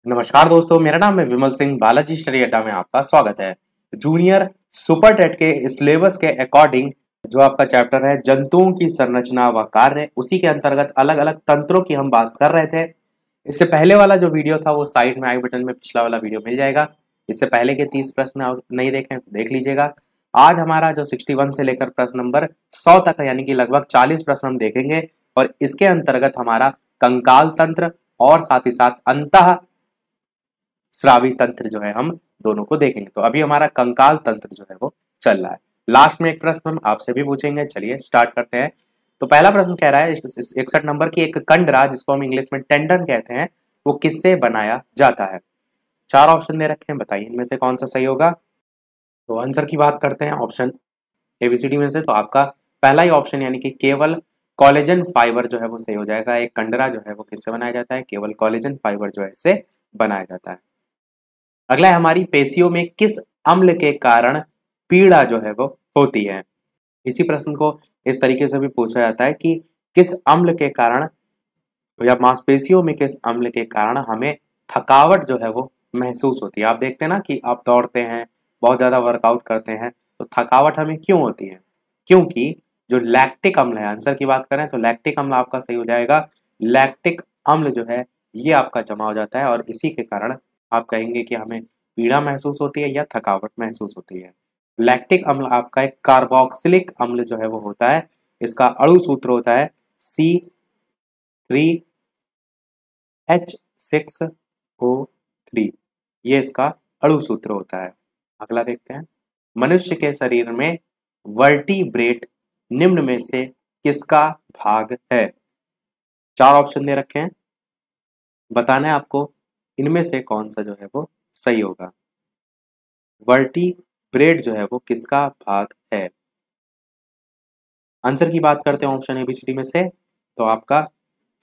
नमस्कार दोस्तों, मेरा नाम है विमल सिंह। बालाजी स्टडी अड्डा में आपका स्वागत है। जूनियर सुपर टेट के सिलेबस के अकॉर्डिंग जो आपका चैप्टर है जंतुओं की संरचना व कार्य, उसी के अंतर्गत अलग अलग तंत्रों की हम बात कर रहे थे। इससे पहले वाला जो वीडियो था वो साइड में आई बटन में पिछला वाला वीडियो मिल जाएगा। इससे पहले के 30 प्रश्न आप नहीं देखें तो देख लीजिएगा। आज हमारा जो 61 से लेकर प्रश्न नंबर 100 तक यानी कि लगभग 40 प्रश्न हम देखेंगे और इसके अंतर्गत हमारा कंकाल तंत्र और साथ ही साथ अंतः स्रावी तंत्र जो है हम दोनों को देखेंगे। तो अभी हमारा कंकाल तंत्र जो है वो चल रहा है। लास्ट में एक प्रश्न हम आपसे भी पूछेंगे। चलिए स्टार्ट करते हैं। तो पहला प्रश्न कह रहा है 61 नंबर की, एक कंडरा जिसको हम इंग्लिश में टेंडन कहते हैं वो किससे बनाया जाता है। 4 ऑप्शन दे रखे हैं, बताइए इनमें से कौन सा सही होगा। तो आंसर की बात करते हैं ऑप्शन एबीसीडी में से। तो आपका पहला ही ऑप्शन यानी कि केवल कोलेजन फाइबर जो है वो सही हो जाएगा। एक कंडरा जो है वो किससे बनाया जाता है, केवल कोलेजन फाइबर जो है इससे बनाया जाता है। अगला है हमारी पेशियों में किस अम्ल के कारण पीड़ा जो है वो होती है। इसी प्रश्न को इस तरीके से भी पूछा जाता है कि किस अम्ल के कारण या मांसपेशियों में किस अम्ल के कारण हमें थकावट जो है वो महसूस होती है। आप देखते हैं ना कि आप दौड़ते हैं, बहुत ज्यादा वर्कआउट करते हैं तो थकावट हमें क्यों होती है, क्योंकि जो लैक्टिक अम्ल है, आंसर की बात करें तो लैक्टिक अम्ल आपका सही हो जाएगा। लैक्टिक अम्ल जो है ये आपका जमा हो जाता है और इसी के कारण आप कहेंगे कि हमें पीड़ा महसूस होती है या थकावट महसूस होती है। लैक्टिक अम्ल आपका एक कार्बोक्सिलिक अम्ल जो है वो होता है। इसका अणु सूत्र होता है C3H6O3। ये इसका अणु सूत्र होता है। अगला देखते हैं। मनुष्य के शरीर में वर्टिब्रेट निम्न में से किसका भाग है। 4 ऑप्शन दे रखे हैं, बताना है आपको इनमें से कौन सा जो है वो सही होगा। वर्टिब्रेट जो है वो किसका भाग है। आंसर की बात करते हैं ऑप्शन एबीसीडी में से। तो आपका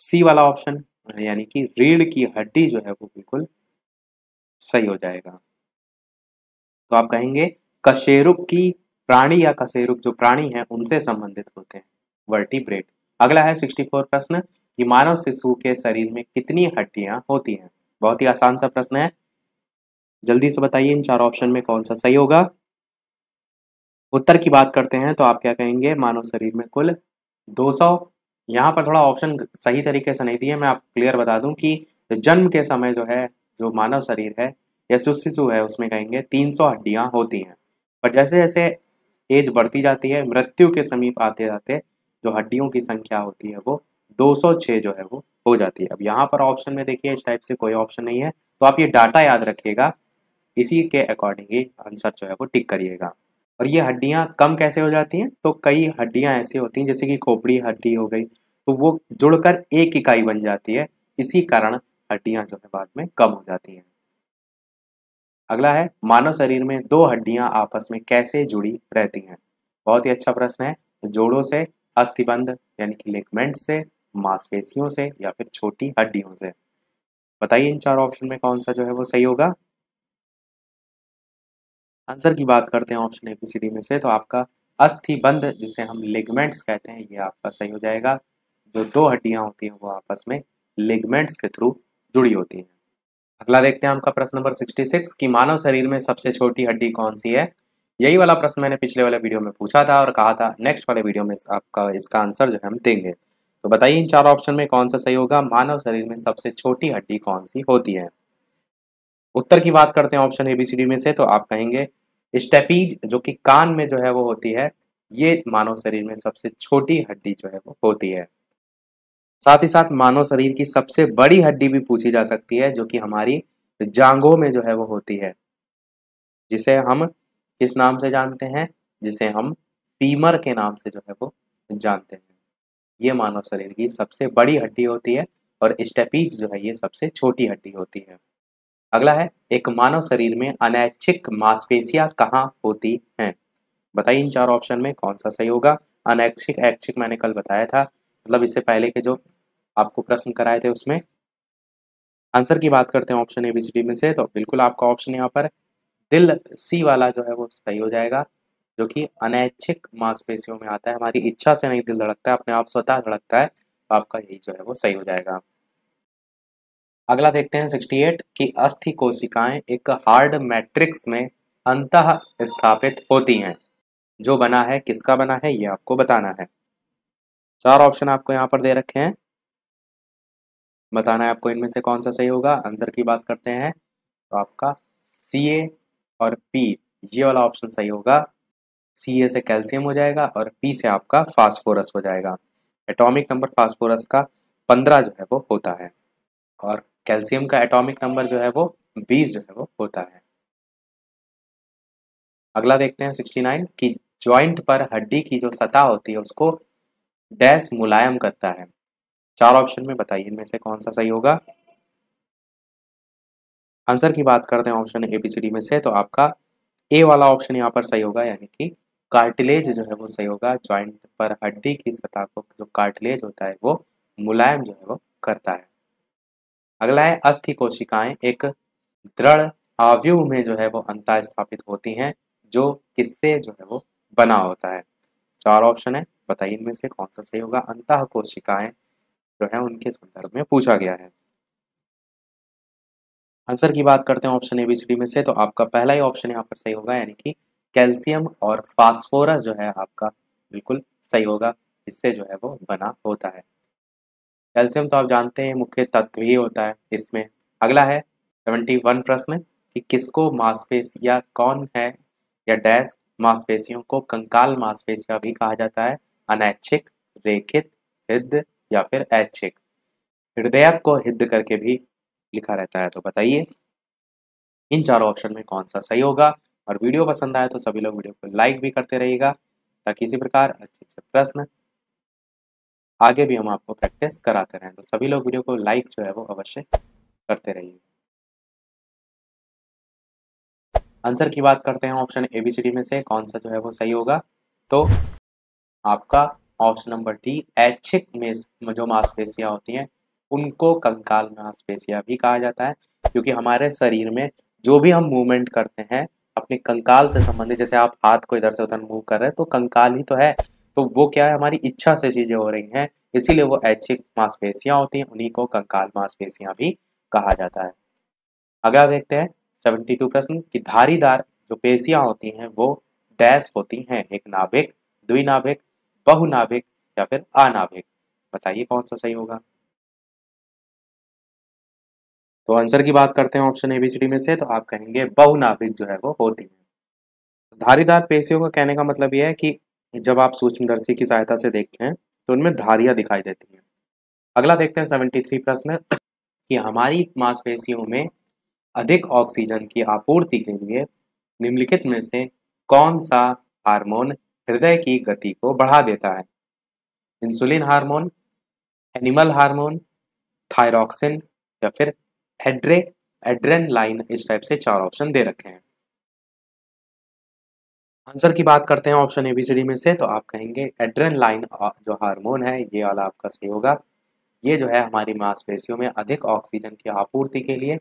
सी वाला ऑप्शन यानी कि रीढ़ की हड्डी जो है वो बिल्कुल सही हो जाएगा। तो आप कहेंगे कशेरुक की प्राणी या कशेरुक जो प्राणी है उनसे संबंधित होते हैं वर्टिब्रेट। अगला है 64 प्रश्न कि मानव शिशु के शरीर में कितनी हड्डियां होती हैं। बहुत ही आसान सा प्रश्न है, जल्दी से बताइए इन 4 ऑप्शन में कौन सा सही होगा। उत्तर की बात करते हैं तो आप क्या कहेंगे, मानव शरीर में कुल 200। यहाँ पर थोड़ा ऑप्शन सही तरीके से नहीं दिए, मैं आपको क्लियर बता दूं कि जन्म के समय जो है जो मानव शरीर है या जो शिशु है उसमें कहेंगे 300 हड्डियां होती हैं। पर जैसे जैसे एज बढ़ती जाती है, मृत्यु के समीप आते जाते जो हड्डियों की संख्या होती है वो 206 जो है वो हो जाती है। अब यहाँ पर ऑप्शन में देखिए इस टाइप से कोई ऑप्शन नहीं है, तो आप ये डाटा याद रखिएगा, इसी के अकॉर्डिंग ही आंसर जो है वो टिक करिएगा। और ये हड्डियां कम कैसे हो जाती हैं, तो कई हड्डियां ऐसी होती हैं जैसे कि खोपड़ी हड्डी हो गई, तो वो जुड़कर एक इकाई बन जाती है, इसी कारण हड्डियां जो है बाद में कम हो जाती हैं। अगला है मानव शरीर में 2 हड्डियां आपस में कैसे जुड़ी रहती हैं। बहुत ही अच्छा प्रश्न है। जोड़ों से, अस्थिबंध यानी कि लिगामेंट से, मांसपेशियों से या फिर छोटी हड्डियों से। बताइए इन 4 ऑप्शन में कौन सा जो है वो सही होगा। आंसर की बात करते हैं ऑप्शन एबीसीडी में से। तो आपका अस्थिबंध जिसे हम लिगमेंट्स कहते हैं ये आपका सही हो जाएगा। जो 2 हड्डियां होती हैं वो आपस में लिगमेंट्स के थ्रू जुड़ी होती हैं। अगला देखते हैं आपका प्रश्न नंबर 66 कि मानव शरीर में सबसे छोटी हड्डी कौन सी है। यही वाला प्रश्न मैंने पिछले वाले वीडियो में पूछा था और कहा था नेक्स्ट वाले वीडियो में आपका इसका आंसर जो है हम देंगे। तो बताइए इन 4 ऑप्शन में कौन सा सही होगा। मानव शरीर में सबसे छोटी हड्डी कौन सी होती है। उत्तर की बात करते हैं ऑप्शन एबीसीडी में से। तो आप कहेंगे स्टेपीज जो कि कान में जो है वो होती है, ये मानव शरीर में सबसे छोटी हड्डी जो है वो होती है। साथ ही साथ मानव शरीर की सबसे बड़ी हड्डी भी पूछी जा सकती है जो कि हमारी जांघों में जो है वो होती है, जिसे हम किस नाम से जानते हैं, जिसे हम फीमर के नाम से जो है वो जानते हैं। ये मानव शरीर की सबसे बड़ी हड्डी होती है और स्टेपीज जो है ये सबसे छोटी हड्डी होती है। अगला है एक मानव शरीर में अनैच्छिक मांसपेशियां कहाँ होती हैं। बताइए इन 4 ऑप्शन में कौन सा सही होगा। अनैच्छिक, ऐच्छिक मैंने कल बताया था, मतलब इससे पहले के जो आपको प्रश्न कराए थे उसमें। आंसर की बात करते हैं ऑप्शन एबीसीडी में से। तो बिल्कुल आपका ऑप्शन यहाँ पर दिल सी वाला जो है वो सही हो जाएगा, जो कि अनैच्छिक मांसपेशियों में आता है। हमारी इच्छा से नहीं दिल धड़कता है, अपने आप स्वतः धड़कता है, तो आपका यही जो है वो सही हो जाएगा। अगला देखते हैं 68 की अस्थि कोशिकाएं एक हार्ड मैट्रिक्स में अंतः स्थापित होती हैं। जो बना है किसका बना है ये आपको बताना है। चार ऑप्शन आपको यहाँ पर दे रखे हैं, बताना है आपको इनमें से कौन सा सही होगा। आंसर की बात करते हैं तो आपका सी ए और पी, ये वाला ऑप्शन सही होगा। सी ए से कैल्शियम हो जाएगा और पी से आपका फास्फोरस हो जाएगा। एटॉमिक नंबर फास्फोरस का 15 जो है वो होता है और कैल्शियम का एटॉमिक नंबर जो है वो 20 जो है वो होता है। अगला देखते हैं 69 कि जॉइंट पर हड्डी की जो सतह होती है उसको डैश मुलायम करता है। चार ऑप्शन में बताइए इनमें से कौन सा सही होगा। आंसर की बात करते हैं option A B C D में से तो आपका ए वाला ऑप्शन यहाँ पर सही होगा, यानी कि कार्टिलेज जो है वो सही होगा। जॉइंट पर हड्डी की सतह को जो कार्टिलेज होता है वो मुलायम जो है वो करता है। अगला है अस्थि कोशिकाएं एक दृढ़ आव्यूह में जो है वो अंतः स्थापित होती हैं, जो किससे जो है वो बना होता है। चार ऑप्शन है, बताइए इनमें से कौन सा सही होगा। अंतः कोशिकाएं जो है उनके संदर्भ में पूछा गया है। आंसर की बात करते हैं option A B C D में से तो आपका पहला ही ऑप्शन यहाँ पर सही होगा, यानी कि कैल्शियम और फास्फोरस जो है आपका बिल्कुल सही होगा, इससे जो है वो बना होता है। कैल्शियम तो आप जानते हैं मुख्य तत्व ही होता है इसमें। अगला है 71 प्रश्न कि किसको मांसपेशिया कौन है या डैश मांसपेशियों को कंकाल मांसपेशियां भी कहा जाता है। अनैच्छिक, रेखित, हिद्द या फिर ऐच्छिक। हृदयक को हिद्द करके भी लिखा रहता है, तो बताइए इन चारों ऑप्शन में कौन सा सही होगा। और वीडियो पसंद आए तो सभी लोग वीडियो को लाइक भी करते रहिएगा ताकि इसी प्रकार अच्छे अच्छे प्रश्न आगे भी हम आपको प्रैक्टिस कराते रहें। तो सभी लोग वीडियो को लाइक जो है वो अवश्य करते रहिए। आंसर की बात करते हैं option A B C D में से कौन सा जो है वो सही होगा। तो आपका ऑप्शन नंबर डी, ऐच्छिक में जो मांसपेशियां होती हैं उनको कंकाल मांसपेशियां भी कहा जाता है, क्योंकि हमारे शरीर में जो भी हम मूवमेंट करते हैं अपने कंकाल से संबंधित, जैसे आप हाथ को इधर से उधर मूव कर रहे हैं तो कंकाल ही तो है, तो वो क्या है हमारी इच्छा से चीजें हो रही हैं, इसीलिए वो ऐच्छिक मांसपेशियां होती हैं, उन्हीं को कंकाल मांसपेशियां भी कहा जाता है। अगला देखते हैं 72 प्रश्न कि धारीदार जो पेशियां होती हैं वो डैश होती हैं। एक नाभिक, द्विनाभिक, बहुनाभिक या फिर अनाभिक। बताइए कौन सा सही होगा। तो आंसर की बात करते हैं ऑप्शन एबीसीडी में से तो आप कहेंगे बहुनाभिक जो है वो होती है। धारीदार पेशियों का कहने का मतलब यह है कि जब आप सूक्ष्मदर्शी की सहायता से देखते हैं तो उनमें धारियां दिखाई देती हैं। अगला देखते हैं 73 प्रश्न कि हमारी मांसपेशियों में अधिक ऑक्सीजन की आपूर्ति के लिए निम्नलिखित में से कौन सा हार्मोन हृदय की गति को बढ़ा देता है। Insulin hormone, animal hormone, thyroxine या फिर एड्रे एड्रेनलाइन। इस टाइप से चार ऑप्शन दे रखे हैं। आंसर की बात करते हैं ऑप्शन एबीसीडी में से तो आप कहेंगे एड्रेनलाइन जो हार्मोन है ये वाला आपका सही होगा। ये जो है हमारी मांसपेशियों में अधिक ऑक्सीजन की आपूर्ति के लिए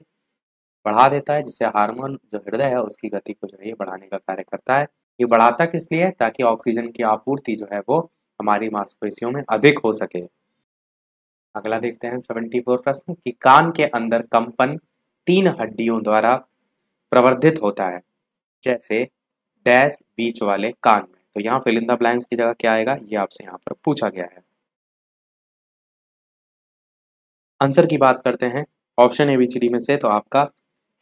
बढ़ा देता है, जिससे हार्मोन जो हृदय है उसकी गति को जो है ये बढ़ाने का कार्य करता है। ये बढ़ाता किस लिए है, ताकि ऑक्सीजन की आपूर्ति जो है वो हमारी मांसपेशियों में अधिक हो सके। अगला देखते हैं 74 प्रश्न कि कान के अंदर कंपन तीन हड्डियों द्वारा प्रवर्धित होता है, जैसे डैश बीच वाले कान में। तो यहाँ फिल इन द ब्लैंक्स की जगह क्या आएगा ये आपसे यहाँ पर पूछा गया है। आंसर की बात करते हैं ऑप्शन एबीसीडी में से तो आपका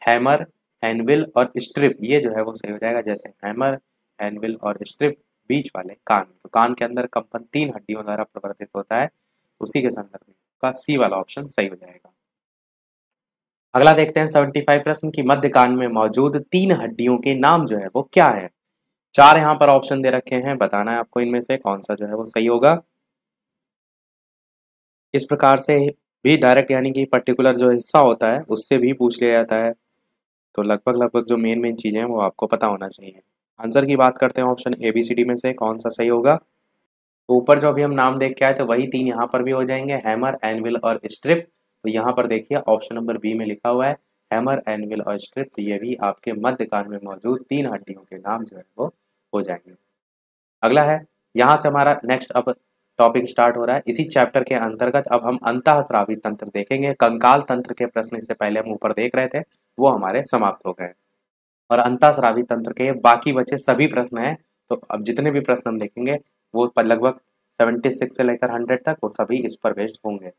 हैमर, एनविल और स्ट्रिप ये जो है वो सही हो जाएगा। जैसे हैमर, एनविल और स्ट्रिप बीच वाले कान में, तो कान के अंदर कंपन तीन हड्डियों द्वारा प्रवर्तित होता है, उसी के संदर्भ में का सी वाला ऑप्शन सही हो जाएगा। अगला देखते हैं 75 प्रश्न की मध्य कान में मौजूद तीन हड्डियों के नाम जो है वो क्या है। चार यहाँ पर ऑप्शन दे रखे हैं, बताना है आपको इनमें से कौन सा जो है वो सही होगा। इस प्रकार से भी डायरेक्ट यानी कि पर्टिकुलर जो हिस्सा होता है उससे भी पूछ लिया जाता है, तो लगभग लगभग जो मेन मेन चीज़ें हैं वो आपको पता होना चाहिए। आंसर की बात करते हैं option A B C D में से कौन सा सही होगा। तो ऊपर जो अभी हम नाम देख के आए थे वही तीन यहाँ पर भी हो जाएंगे, हैमर, एनविल और स्ट्रिप। तो यहाँ पर देखिए ऑप्शन नंबर बी में लिखा हुआ है हैमर, एनविल और स्ट्रिप, तो ये भी आपके मध्य कान में मौजूद तीन हड्डियों के नाम जो है वो हो जाएंगे। अगला है यहाँ से हमारा नेक्स्ट अब टॉपिक स्टार्ट हो रहा है। इसी चैप्टर के अंतर्गत अब हम अंतःस्रावी तंत्र देखेंगे। कंकाल तंत्र के प्रश्न इससे पहले हम ऊपर देख रहे थे, वो हमारे समाप्त हो गए और अंतःस्रावी तंत्र के बाकी बचे सभी प्रश्न हैं। तो अब जितने भी प्रश्न हम देखेंगे वो लगभग 76 से लेकर 100 तक वो सभी इस पर बेस्ड होंगे।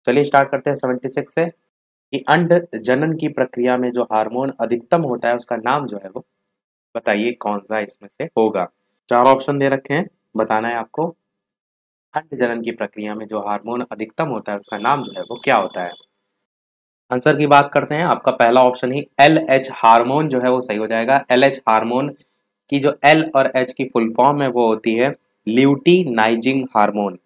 चलिए स्टार्ट करते हैं 76 से कि अंड जनन की प्रक्रिया में जो हार्मोन अधिकतम होता है उसका नाम जो है वो बताइए कौन सा इसमें से होगा। 4 ऑप्शन दे रखे हैं, बताना है आपको। अंड जनन की प्रक्रिया में जो हार्मोन अधिकतम होता है उसका नाम जो है वो क्या होता है। आंसर की बात करते हैं। आपका पहला ऑप्शन ही LH हार्मोन जो है वो सही हो जाएगा। LH हार्मोन की जो L और H की फुल फॉर्म है वो होती है ल्यूटिनाइजिंग हार्मोन।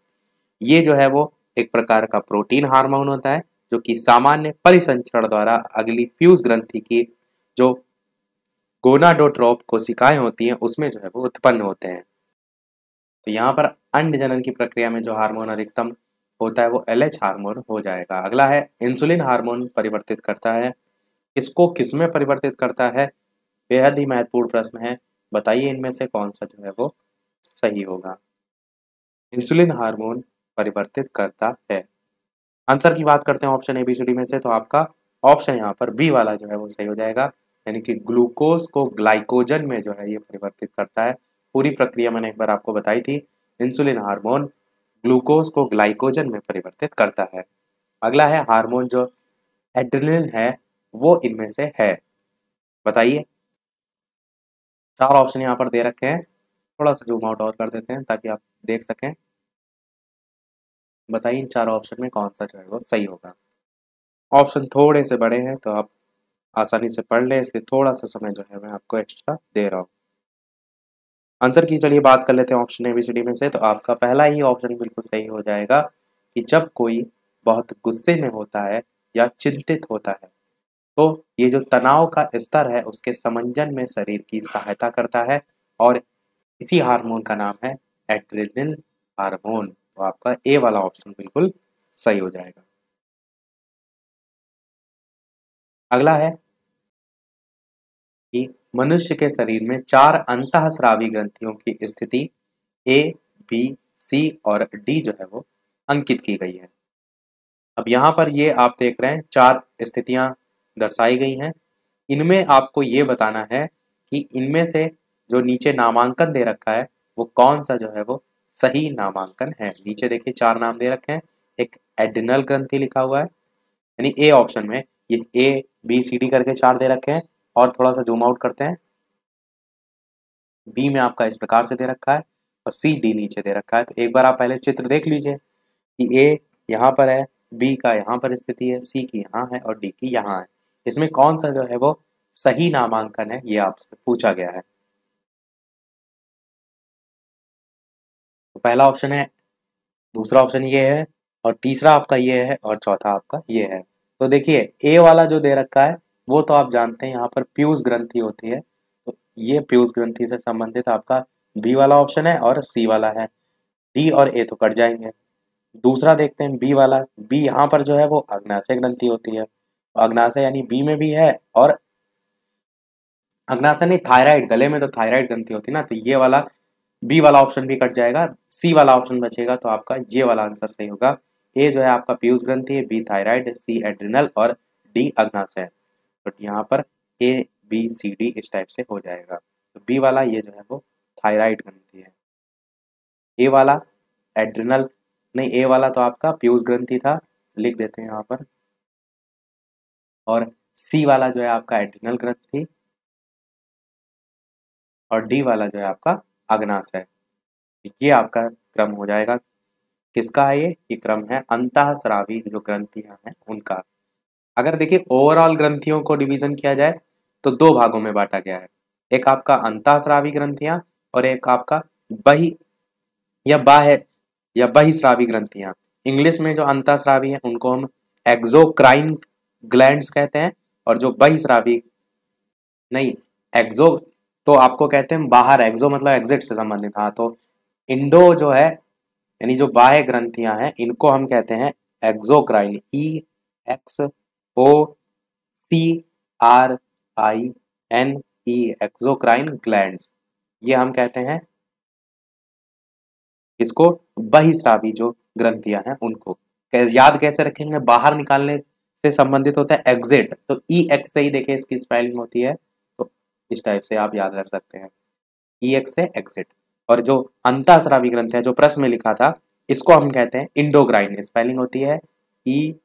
ये जो है वो एक प्रकार का प्रोटीन हार्मोन होता है जो कि सामान्य परिसंचरण द्वारा अगली फ्यूज ग्रंथि की जो गोनाडोट्रोप कोशिकाएं होती हैं उसमें जो है वो उत्पन्न होते हैं। तो यहाँ पर अंड जनन की प्रक्रिया में जो हार्मोन अधिकतम होता है वो LH हार्मोन हो जाएगा। अगला है इंसुलिन हार्मोन परिवर्तित करता है, किसको किसमें परिवर्तित करता है, बेहद ही महत्वपूर्ण प्रश्न है। बताइए इनमें से कौन सा जो है वो सही होगा। इंसुलिन हार्मोन परिवर्तित करता है। आंसर की बात करते हैं ऑप्शन ABCD में से, तो आपका ऑप्शन यहाँ पर बी वाला जो है वो सही हो जाएगा, यानी कि ग्लूकोज को ग्लाइकोजन में जो है ये परिवर्तित करता है। पूरी प्रक्रिया मैंने एक बार आपको बताई थी। इंसुलिन हार्मोन ग्लूकोज को ग्लाइकोजन में परिवर्तित करता है। अगला है हार्मोन जो एड्रेनलिन है वो इनमें से है, बताइए। 4 ऑप्शन यहाँ पर दे रखे हैं, थोड़ा सा जूम आउट और कर देते हैं ताकि आप देख सकें। बताइए इन 4 ऑप्शन में कौन सा जो है वो सही होगा। ऑप्शन थोड़े से बड़े हैं तो आप आसानी से पढ़ लें, इसलिए थोड़ा सा समय जो है मैं आपको एक्स्ट्रा दे रहा हूँ। आंसर की चलिए बात कर लेते हैं ऑप्शन ABCD में से, तो आपका पहला ही ऑप्शन बिल्कुल सही हो जाएगा कि जब कोई बहुत गुस्से में होता है या चिंतित होता है तो ये जो तनाव का स्तर है उसके समंजन में शरीर की सहायता करता है और इसी हार्मोन का नाम है एड्रेनल हार्मोन। तो आपका ए वाला ऑप्शन बिल्कुल सही हो जाएगा। अगला है कि मनुष्य के शरीर में 4 अंतःस्रावी ग्रंथियों की स्थिति A, B, C और D जो है वो अंकित की गई है। अब यहाँ पर ये आप देख रहे हैं 4 स्थितियां दर्शाई गई हैं। इनमें आपको ये बताना है कि इनमें से जो नीचे नामांकन दे रखा है वो कौन सा जो है वो सही नामांकन है। नीचे देखिए 4 नाम दे रखे हैं, एक एड्रिनल ग्रंथि लिखा हुआ है, यानी ए ऑप्शन में ये ABCD करके 4 दे रखे हैं। और थोड़ा सा जूम आउट करते हैं, बी में आपका इस प्रकार से दे रखा है और CD नीचे दे रखा है। तो एक बार आप पहले चित्र देख लीजिए कि ए यहाँ पर है, बी का यहाँ पर स्थिति है, सी की यहाँ है और डी की यहाँ है। इसमें कौन सा जो है वो सही नामांकन है ये आपसे पूछा गया है। तो पहला ऑप्शन है, दूसरा ऑप्शन ये है और तीसरा आपका ये है और चौथा आपका ये है। तो देखिए ए वाला जो दे रखा है वो तो आप जानते हैं यहाँ पर पीयूष ग्रंथि होती है, तो ये पीयूष ग्रंथि से संबंधित आपका बी वाला ऑप्शन है और सी वाला है। डी और ए तो कट जाएंगे। दूसरा देखते हैं बी वाला, बी यहाँ पर जो है वो अग्नाशय ग्रंथि होती है, अग्नाशय यानी बी में भी है और अग्नाशय नहीं थायराइड, गले में तो थायराइड ग्रंथि होती है ना, तो ये वाला बी वाला ऑप्शन भी कट जाएगा, सी वाला ऑप्शन बचेगा। तो आपका ये वाला आंसर सही होगा। ए जो है आपका पीयूष ग्रंथि है, बी थायराइड, सी एड्रिनल और डी अग्नाशय। तो यहाँ पर ABCD इस टाइप से हो जाएगा। तो बी वाला ये जो है वो थायराइड ग्रंथि है, ए वाला एड्रिनल नहीं, ए वाला तो आपका पीयूष ग्रंथि था, लिख देते हैं यहाँ पर। और सी वाला जो है आपका एड्रिनल ग्रंथि और डी वाला जो है आपका अग्नाशय। ये आपका क्रम हो जाएगा। किसका है ये क्रम है अंतःस्रावी जो ग्रंथियां हैं उनका। अगर देखिए ओवरऑल ग्रंथियों को डिवीजन किया जाए तो 2 भागों में बांटा गया है, एक आपका अंतःस्रावी ग्रंथियां और एक आपका बहि या बाह्य या बहिस्रावी ग्रंथियां। इंग्लिश में जो अंतःस्रावी है उनको हम एक्सोक्राइन ग्लैंड्स कहते हैं और जो बहिस्रावी नहीं, एक्सो तो आपको कहते हैं बाहर, एक्सो मतलब एग्जिट से संबंधित। हाँ, तो इंडो जो है यानी जो बाह्य ग्रंथियां हैं इनको हम कहते हैं एक्सोक्राइन, EXOCRINE एक्सोक्राइन ग्लैंड्स, ये हम कहते हैं इसको बहिस्रावी जो ग्रंथियां हैं उनको। याद कैसे रखेंगे, बाहर निकालने से संबंधित होता है एग्जिट, तो ई एक्स से ही देखिए इसकी स्पेलिंग होती है, तो इस टाइप से आप याद रख सकते हैं, ई एक्स से एग्जिट। और जो अंतःस्रावी ग्रंथ है जो प्रश्न में लिखा था, इसको हम कहते हैं इंडोग्राइन, स्पेलिंग होती है E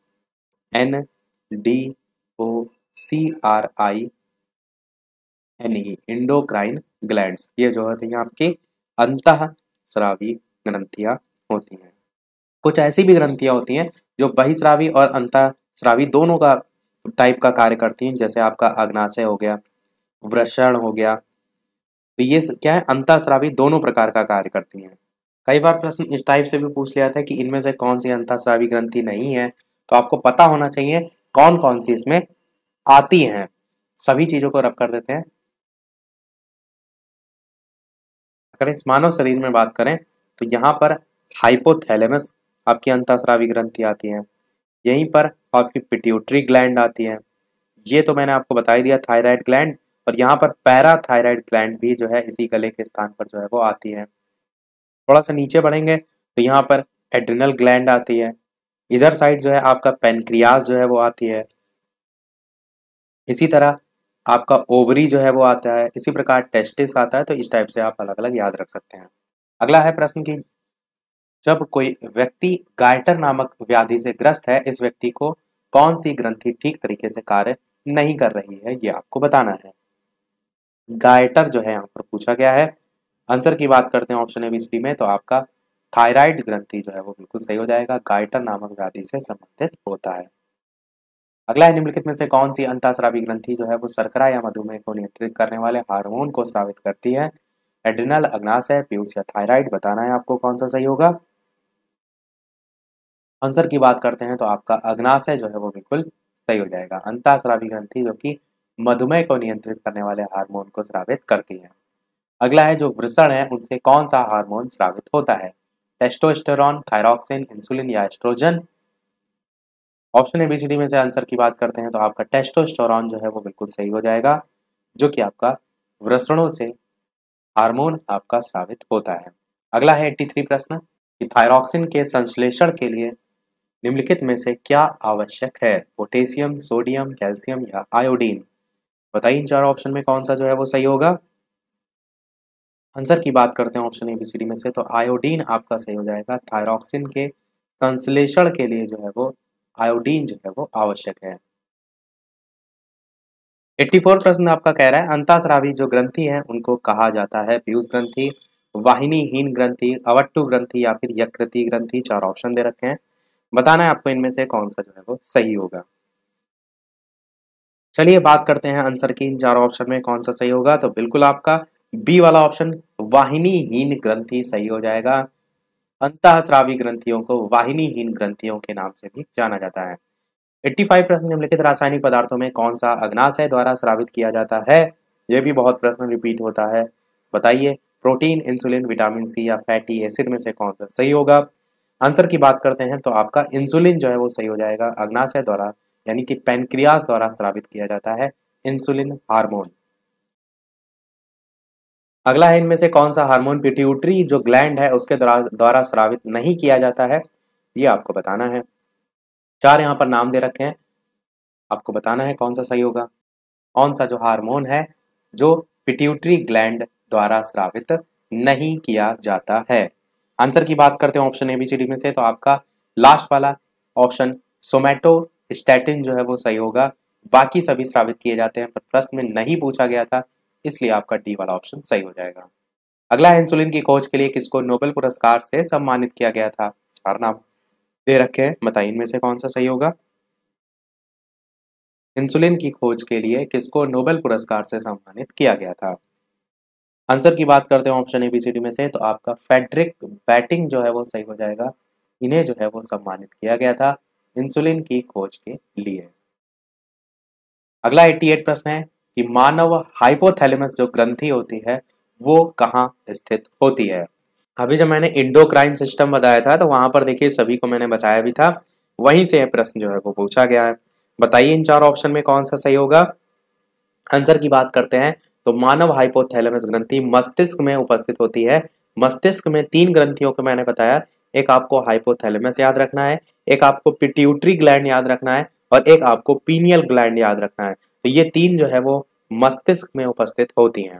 N D O C R I N E, endocrine glands. ये जो होती हैं आपकी अंतःस्रावी ग्रंथियां होती हैं। कुछ ऐसी भी ग्रंथियां होती हैं जो बहिस्रावी और अंतःस्रावी दोनों का टाइप का कार्य करती हैं, जैसे आपका अग्नाशय हो गया, वृषण हो गया, तो ये क्या है, अंतःस्रावी दोनों प्रकार का कार्य करती हैं। कई बार प्रश्न इस टाइप से भी पूछ लिया था कि इनमें से कौन सी अंतःस्रावी ग्रंथि नहीं है, तो आपको पता होना चाहिए कौन कौन सी इसमें आती हैं। सभी चीजों को रब कर देते हैं। अगर इस मानव शरीर में बात करें तो यहाँ पर हाइपोथैलेमस आपकी अंतःस्रावी ग्रंथि आती है, यहीं पर आपकी पिट्यूटरी ग्लैंड आती है, ये तो मैंने आपको बता ही दिया, थायराइड ग्लैंड, और यहाँ पर पैराथायराइड ग्लैंड भी जो है इसी गले के स्थान पर जो है वो आती है। थोड़ा सा नीचे बढ़ेंगे तो यहाँ पर एड्रिनल ग्लैंड आती है, इधर साइड जो है आपका पेनक्रियास जो है वो आती है, इसी तरह आपका ओवरी जो है वो आता है, इसी प्रकार टेस्टिस आता है। तो इस टाइप से आप अलग अलग याद रख सकते हैं। अगला है प्रश्न की, जब कोई व्यक्ति गायटर नामक व्याधि से ग्रस्त है, इस व्यक्ति को कौन सी ग्रंथि ठीक तरीके से कार्य नहीं कर रही है, ये आपको बताना है। गायटर जो है यहाँ पर पूछा गया है। आंसर की बात करते हैं ऑप्शन एबीसीडी में, तो आपका थायराइड ग्रंथि जो है वो बिल्कुल सही हो जाएगा, गायटर नामक व्याधि से संबंधित होता है। अगला है, निम्नलिखित में से कौन सी अंतःस्रावी ग्रंथि जो है वो शर्करा या मधुमेह को नियंत्रित करने वाले हार्मोन को स्रावित करती है। एड्रिनल, अग्नाशय, पीयूष या थायराइड, बताना है आपको कौन सा सही होगा। आंसर की बात करते हैं तो आपका अग्नाशय जो है वो बिल्कुल सही हो जाएगा, अंतःस्रावी ग्रंथि जो कि मधुमेह को नियंत्रित करने वाले हार्मोन को स्रावित करती है। अगला है, जो वृषण है उनसे कौन सा हार्मोन स्रावित होता है, टेस्टोस्टेरोन, थायरॉक्सिन, इंसुलिन या एस्ट्रोजन। ऑप्शन एबीसीडी में से आंसर की बात करते हैं तो आपका टेस्टोस्टेरोन जो है वो बिल्कुल सही हो जाएगा, जो कि आपका वृषणों से हार्मोन आपका स्रावित होता है। अगला है 83 प्रश्न कि थायरॉक्सिन के संश्लेषण के लिए निम्नलिखित में से क्या आवश्यक है, पोटेशियम, सोडियम, कैल्शियम या आयोडीन। बताइए इन चार ऑप्शन में कौन सा जो है वो सही होगा। आंसर की बात करते हैं ऑप्शन एबीसीडी में से, तो आयोडीन आपका सही हो जाएगा। थायरॉक्सिन के संश्लेषण के लिए जो है वो आयोडीन जो है वो आवश्यक है। 84 प्रश्न आपका कह रहा है, अंतःस्रावी जो ग्रंथि है उनको कहा जाता है पीयूष ग्रंथि, वाहिनीहीन ग्रंथि, अवट्टु ग्रंथि या फिर यकृति ग्रंथि। चार ऑप्शन दे रखे हैं, बताना है आपको इनमें से कौन सा जो है वो सही होगा। चलिए बात करते हैं आंसर की, इन चारों ऑप्शन में कौन सा सही होगा। तो बिल्कुल आपका बी वाला ऑप्शन वाहिनीहीन ग्रंथि सही हो जाएगा। अंतःस्रावी ग्रंथियों को वाहिनीहीन ग्रंथियों के नाम से भी जाना जाता है। 85 प्रश्न, निम्नलिखित रासायनिक पदार्थों में कौन सा अग्नाशय द्वारा स्रावित किया जाता है। यह भी बहुत प्रश्न रिपीट होता है, बताइए प्रोटीन, इंसुलिन, विटामिन सी या फैटी एसिड में से कौन सा सही होगा। आंसर की बात करते हैं तो आपका इंसुलिन जो है वो सही हो जाएगा, अग्नाशय द्वारा यानी कि पैनक्रियास द्वारा स्रावित किया जाता है इंसुलिन हार्मोन। अगला है, इनमें से कौन सा हार्मोन पिट्यूटरी जो ग्लैंड है उसके द्वारा स्रावित नहीं किया जाता है, ये आपको बताना है। चार यहाँ पर नाम दे रखे हैं, आपको बताना है कौन सा सही होगा। कौन सा जो हार्मोन है जो पिट्यूटरी ग्लैंड द्वारा स्रावित नहीं किया जाता है। आंसर की बात करते हैं ऑप्शन एबीसीडी में से, तो आपका लास्ट वाला ऑप्शन सोमैटोस्टैटिन जो है वो सही होगा। बाकी सभी स्रावित किए जाते हैं, पर प्रश्न में नहीं पूछा गया था, इसलिए आपका डी वाला ऑप्शन सही हो जाएगा। अगला है, इंसुलिन की खोज के लिए किसको नोबेल पुरस्कार से सम्मानित किया गया था। चार नाम दे रखे हैं, बताइए इनमें से कौन सा सही होगा। इंसुलिन की खोज के लिए किसको नोबेल पुरस्कार से सम्मानित किया गया था। आंसर की बात करते हैं ऑप्शन एबीसीडी में से, तो आपका फ्रेडरिक बैटिंग जो है वो सही हो जाएगा। इन्हें जो है वो सम्मानित किया गया था इंसुलिन की खोज के लिए। अगला 88 प्रश्न है कि मानव हाइपोथैलेमस जो ग्रंथि होती है वो कहाँ स्थित होती है। अभी जब मैंने इंडोक्राइन सिस्टम बताया था तो वहां पर देखिए सभी को मैंने बताया भी था, वहीं से यह प्रश्न जो है वो पूछा गया है। बताइए इन चार ऑप्शन में कौन सा सही होगा। आंसर की बात करते हैं तो मानव हाइपोथैलेमस ग्रंथि मस्तिष्क में उपस्थित होती है, मस्तिष्क में 3 ग्रंथियों को मैंने बताया, एक आपको हाइपोथैलेमस याद रखना है, एक आपको पिट्यूटरी ग्लैंड याद रखना है और एक आपको पीनियल ग्लैंड याद रखना है। तो ये 3 जो है वो मस्तिष्क में उपस्थित होती हैं।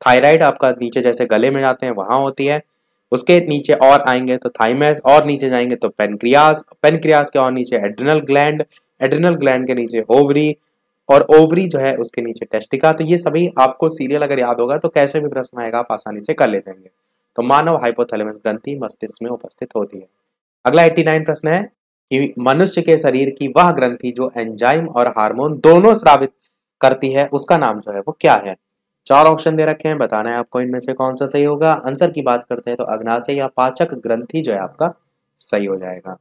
थायराइड आपका नीचे जैसे गले में जाते हैं वहां होती है, उसके नीचे और आएंगे तो थाइमस, और नीचे जाएंगे तो पेनक्रियास, पेनक्रियास के और नीचे एड्रिनल ग्लैंड, एड्रिनल ग्लैंड के नीचे ओवरी, और ओवरी जो है उसके नीचे टेस्टिका। तो ये सभी आपको सीरियल अगर याद होगा तो कैसे भी प्रश्न आएगा आप आसानी से कर ले जाएंगे। तो मानव हाइपोथैलेमस ग्रंथि मस्तिष्क में उपस्थित होती है। अगला 89 प्रश्न है कि मनुष्य के शरीर की वह ग्रंथि जो एंजाइम और हार्मोन दोनों स्रावित करती है उसका नाम जो है वो क्या है। 4 ऑप्शन दे रखे हैं, बताना है आपको इनमें से कौन सा सही होगा। आंसर की बात करते हैं तो अग्नाशय या पाचक ग्रंथि जो है आपका सही हो जाएगा।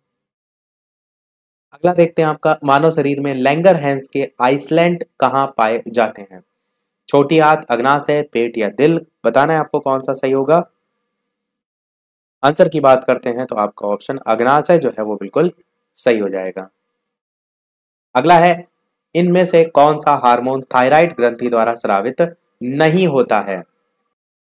अगला देखते हैं आपका, मानव शरीर में लैंगरहैंस के आइसलैंड कहाँ पाए जाते हैं। छोटी आंत, अग्नाशय, पेट या दिल, बताना है आपको कौन सा सही होगा। आंसर की बात करते हैं तो आपका ऑप्शन अग्नाशय जो है वो बिल्कुल सही हो जाएगा। अगला है, इनमें से कौन सा हार्मोन थायराइड ग्रंथि द्वारा स्रावित नहीं होता है।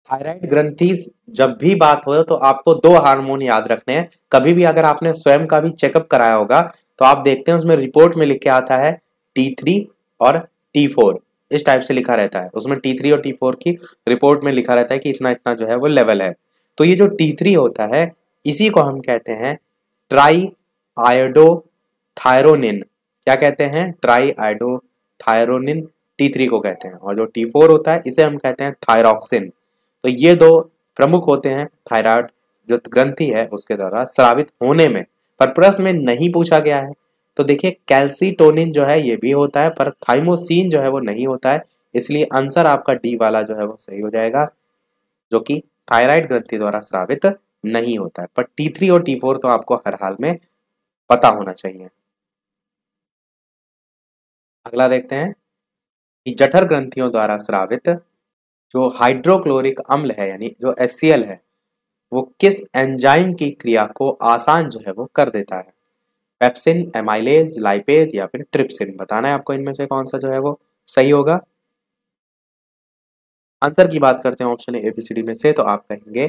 थायराइड ग्रंथि जब भी बात हो तो आपको 2 हार्मोन याद रखने हैं। कभी भी अगर आपने स्वयं का भी चेकअप कराया होगा तो आप देखते हैं उसमें रिपोर्ट में लिख के आता है T3 और T4, इस टाइप से लिखा रहता है। उसमें T3 और T4 की रिपोर्ट में लिखा रहता है कि इतना इतना जो है वो लेवल है। तो ये जो T3 होता है इसी को हम कहते हैं ट्राई आयोडो थायरोनिन। क्या कहते हैं? ट्राई आयोडो थायरोनिन T3 को कहते हैं। और जो T4 होता है इसे हम कहते हैं थायरॉक्सिन। तो ये 2 प्रमुख होते हैं थायराइड जो ग्रंथि है उसके द्वारा स्रावित होने में, पर प्रश्न में नहीं पूछा गया है। तो देखिए कैल्सिटोनिन जो है ये भी होता है पर थाइमोसिन जो है वो नहीं होता है, इसलिए आंसर आपका डी वाला जो है वो सही हो जाएगा, जो कि थायराइड ग्रंथि द्वारा स्रावित नहीं होता है। पर T3 और T4 तो आपको हर हाल में पता होना चाहिए। अगला देखते हैं कि जठर ग्रंथियों द्वारा स्रावित जो हाइड्रोक्लोरिक अम्ल है यानी जो HCl है वो किस एंजाइम की क्रिया को आसान जो है वो कर देता है। पेप्सिन, एमाइलेज, लाइपेज या फिर ट्रिप्सिन, बताना है आपको इनमें से कौन सा जो है वो सही होगा। आंसर की बात करते हैं ऑप्शन ABCD में से तो आप कहेंगे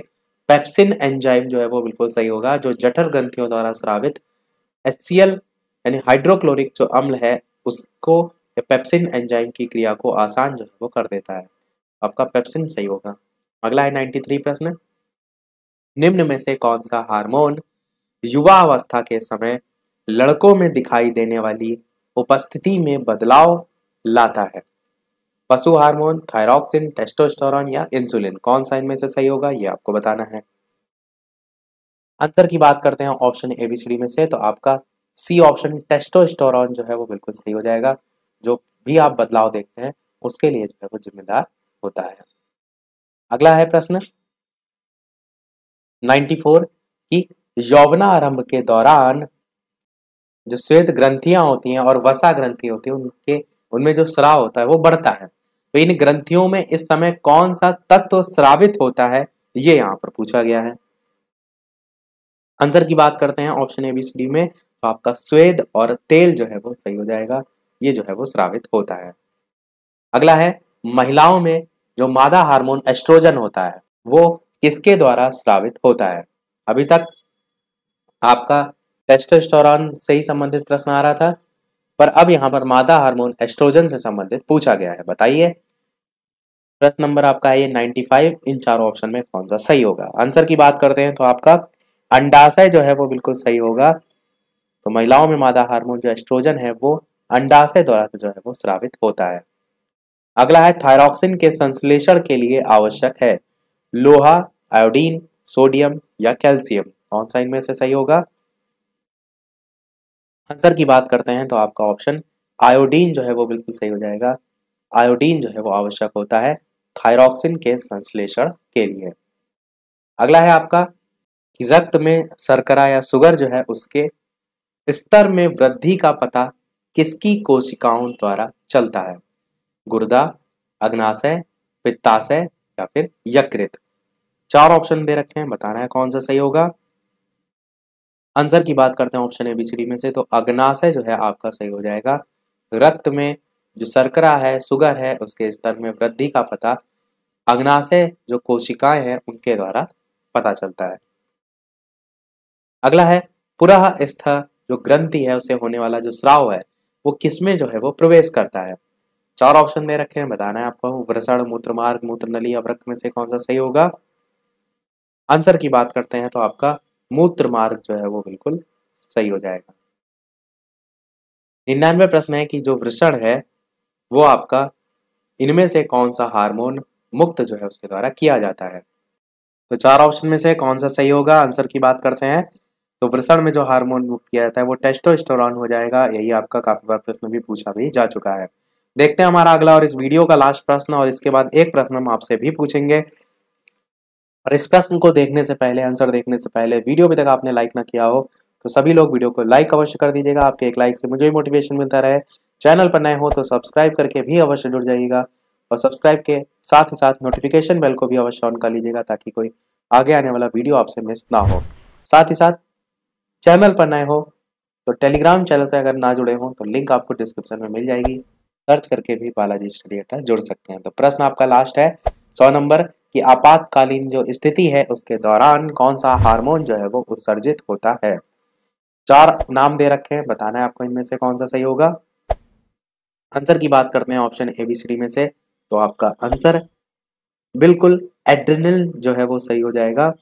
पेप्सिन एंजाइम जो है वो बिल्कुल सही होगा, जो जठर ग्रंथियों द्वारा स्रावित HCl यानी हाइड्रोक्लोरिक जो अम्ल है उसको पेप्सिन एंजाइम की क्रिया को आसान जो है वो कर देता है। आपका पेप्सिन सही होगा। अगला है 93 प्रश्न, निम्न में से कौन सा हार्मोन युवा अवस्था के समय लड़कों में दिखाई देने वाली उपस्थिति में बदलाव लाता है। पशु हार्मोन, थायरॉक्सिन, टेस्टोस्टेरोन या इंसुलिन, कौन सा इनमें से सही होगा ये आपको बताना है। आंसर की बात करते हैं ऑप्शन ABCD में से तो आपका सी ऑप्शन टेस्टोस्टेरोन जो है वो बिल्कुल सही हो जाएगा। जो भी आप बदलाव देखते हैं उसके लिए जो है वो जिम्मेदार होता है। अगला है प्रश्न 94 कि यौवनारंभ के दौरान जो श्वेत ग्रंथियां होती हैं और वसा ग्रंथि होती है उनके उनमें जो स्राव होता है वो बढ़ता है। तो इन ग्रंथियों में इस समय कौन सा तत्व स्रावित होता है ये यहाँ पर पूछा गया है। आंसर की बात करते हैं ऑप्शन ABCD में तो आपका स्वेद और तेल जो है वो सही हो जाएगा, ये जो है वो स्रावित होता है। अगला है, महिलाओं में जो मादा हार्मोन एस्ट्रोजन होता है वो किसके द्वारा स्रावित होता है। अभी तक आपका टेस्टोस्टेरोन से ही संबंधित प्रश्न आ रहा था, पर अब यहाँ पर मादा हार्मोन एस्ट्रोजन से संबंधित पूछा गया है। बताइए प्रश्न नंबर आपका है ये 95, इन चारों ऑप्शन में कौन सा सही होगा। आंसर की बात करते हैं तो आपका अंडाशय जो है वो बिल्कुल सही होगा। तो महिलाओं में मादा हार्मोन जो एस्ट्रोजन है वो अंडाशय द्वारा जो है वो स्रावित होता है। अगला है, थायरॉक्सिन के संश्लेषण के लिए आवश्यक है लोहा, आयोडीन, सोडियम या कैल्शियम, कौन सा इनमें से सही होगा। आंसर की बात करते हैं तो आपका ऑप्शन आयोडीन जो है वो बिल्कुल सही हो जाएगा। आयोडीन जो है वो आवश्यक होता है थायरॉक्सिन के संश्लेषण के लिए। अगला है आपका कि रक्त में शर्करा या शुगर जो है उसके स्तर में वृद्धि का पता किसकी कोशिकाओं द्वारा चलता है। गुर्दा, अग्नाशय, पित्ताशय या फिर यकृत, 4 ऑप्शन दे रखे हैं, बताना है कौन सा सही होगा। आंसर की बात करते हैं ऑप्शन ABCD में से तो अग्नाशय जो है आपका सही हो जाएगा। रक्त में जो शर्करा है, शुगर है, उसके स्तर में वृद्धि का पता अग्नाशय जो कोशिकाएं हैं उनके द्वारा पता चलता है। अगला है पुरःस्थ जो ग्रंथि है उसे होने वाला जो स्राव है वो किसमें जो है वो प्रवेश करता है। 4 ऑप्शन दे रखे हैं, बताना है आपको। वृषण, मूत्रमार्ग, मूत्रनली, अवरक्त में से कौन सा सही होगा। आंसर की बात करते हैं तो आपका मूत्रमार्ग जो है वो बिल्कुल सही हो जाएगा। 99 प्रश्न है कि जो वृषण है वो आपका इनमें से कौन सा हार्मोन मुक्त जो है उसके द्वारा किया जाता है। तो 4 ऑप्शन में से कौन सा सही होगा, आंसर की बात करते हैं तो वृषण में जो हार्मोन मुक्त किया जाता है वो टेस्टोस्टेरोन हो जाएगा। यही आपका काफी बार प्रश्न भी पूछा भी जा चुका है। देखते हैं हमारा अगला और इस वीडियो का लास्ट प्रश्न, और इसके बाद एक प्रश्न हम आपसे भी पूछेंगे। और इस प्रश्न को देखने से पहले, आंसर देखने से पहले, वीडियो अभी तक आपने लाइक ना किया हो तो सभी लोग वीडियो को लाइक अवश्य कर दीजिएगा। आपके एक लाइक से मुझे भी मोटिवेशन मिलता रहे। चैनल पर नए हो तो सब्सक्राइब करके भी अवश्य जुड़ जाइएगा, और सब्सक्राइब के साथ ही साथ नोटिफिकेशन बेल को भी अवश्य ऑन कर लीजिएगा ताकि कोई आगे आने वाला वीडियो आपसे मिस ना हो। साथ ही साथ चैनल पर नए हो तो टेलीग्राम चैनल से अगर ना जुड़े हो तो लिंक आपको डिस्क्रिप्शन में मिल जाएगी, सर्च करके भी बालाजी स्टडी अड्डा जुड़ सकते हैं। तो प्रश्न आपका लास्ट है 100 नंबर कि आपातकालीन जो स्थिति है उसके दौरान कौन सा हार्मोन जो है वो उत्सर्जित होता है। 4 नाम दे रखे हैं, बताना है आपको इनमें से कौन सा सही होगा। आंसर की बात करते हैं ऑप्शन ABCD में से, तो आपका आंसर बिल्कुल एड्रेनल जो है वो सही हो जाएगा।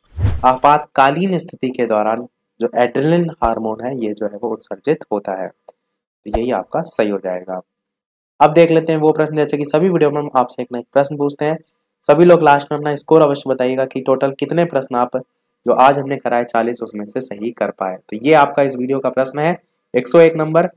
आपातकालीन स्थिति के दौरान जो एड्रेनलिन हार्मोन है ये जो है वो उत्सर्जित होता है, तो यही आपका सही हो जाएगा। अब देख लेते हैं वो प्रश्न, जैसे कि सभी वीडियो में हम आपसे एक ना एक प्रश्न पूछते हैं। सभी लोग लास्ट में अपना स्कोर अवश्य बताइएगा कि टोटल कितने प्रश्न आप जो आज हमने कराए 40 उसमें से सही कर पाए। तो ये आपका इस वीडियो का प्रश्न है 101 नंबर,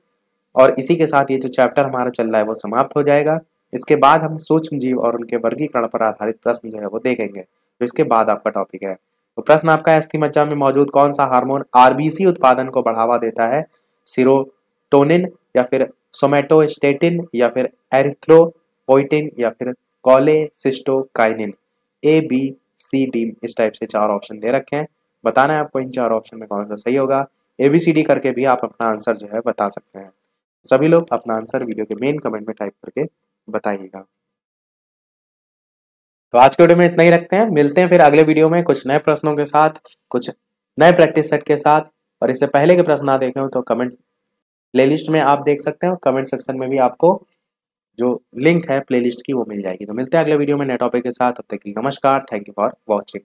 और इसी के साथ ये जो चैप्टर हमारा चल रहा है वो समाप्त हो जाएगा। इसके बाद हम सूक्ष्म जीव और उनके वर्गीकरण पर आधारित प्रश्न जो है वो देखेंगे, तो इसके बाद आपका टॉपिक है। तो प्रश्न आपका अस्थि मज्जा में मौजूद कौन सा हार्मोन आरबीसी उत्पादन को बढ़ावा देता है। सीरोटोनिन, या फिर सोमेटोस्टेटिन, या फिर एरिथ्रोपोइटिन, या फिर कोलेसिस्टोकाइनिन। ABCD इस टाइप से 4 ऑप्शन दे रखे हैं, बताना है आपको इन 4 ऑप्शन में कौन सा सही होगा। ABCD करके भी आप अपना आंसर जो है बता सकते हैं। सभी लोग अपना आंसर वीडियो के मेन कमेंट में टाइप करके बताइएगा। तो आज के वीडियो में इतना ही रखते हैं, मिलते हैं फिर अगले वीडियो में कुछ नए प्रश्नों के साथ, कुछ नए प्रैक्टिस सेट के साथ। और इससे पहले के प्रश्न ना देखे हो तो कमेंट प्लेलिस्ट में आप देख सकते हो, कमेंट सेक्शन में भी आपको जो लिंक है प्लेलिस्ट की वो मिल जाएगी। तो मिलते हैं अगले वीडियो में नए टॉपिक के साथ, तब तक के लिए नमस्कार, थैंक यू फॉर वॉचिंग।